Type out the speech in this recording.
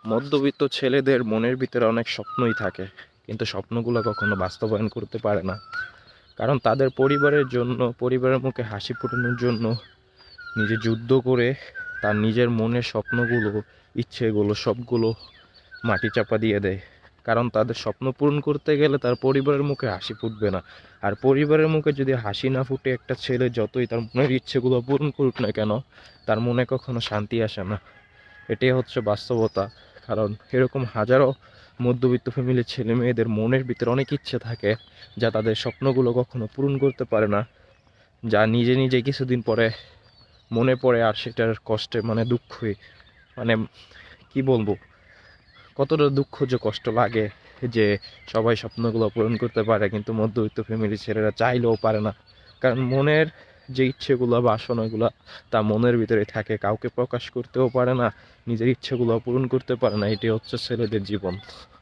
মধ্যবিত্ত ছেলেদের মনের ভিতরে অনেক স্বপ্নই থাকে, কিন্তু স্বপ্নগুলো কখনো বাস্তবায়ন করতে পারে না। কারণ তাদের পরিবারের জন্য, পরিবারের মুখে হাসি ফোটানোর জন্য নিজে যুদ্ধ করে তার নিজের মনের স্বপ্নগুলো, ইচ্ছেগুলো সবগুলো মাটি চাপা দিয়ে দেয়। কারণ তাদের স্বপ্ন পূরণ করতে গেলে তার পরিবারের মুখে হাসি ফুটবে না। আর পরিবারের মুখে যদি হাসি না ফুটে, একটা ছেলে যতই তার মনের ইচ্ছেগুলো পূরণ করুক না কেন, তার মনে কখনো শান্তি আসে না। এটাই হচ্ছে বাস্তবতা। কারণ এরকম হাজারো মধ্যবিত্ত ফ্যামিলির ছেলে মেয়েদের মনের ভিতরে অনেক ইচ্ছে থাকে, যা তাদের স্বপ্নগুলো কখনো পূরণ করতে পারে না, যা নিজে নিজে কিছুদিন পরে মনে পড়ে আর সেটার কষ্টে মানে দুঃখই, মানে কি বলবো, কতটা দুঃখ যে কষ্ট লাগে যে সবাই স্বপ্নগুলো পূরণ করতে পারে কিন্তু মধ্যবিত্ত ফ্যামিলির ছেলেরা চাইলেও পারে না। কারণ মনের যে ইচ্ছেগুলো বা বাসনাগুলো তা মনের ভিতরে থাকে, কাউকে প্রকাশ করতেও পারে না, নিজের ইচ্ছেগুলো পূরণ করতে পারে না। এটি হচ্ছে ছেলেদের জীবন।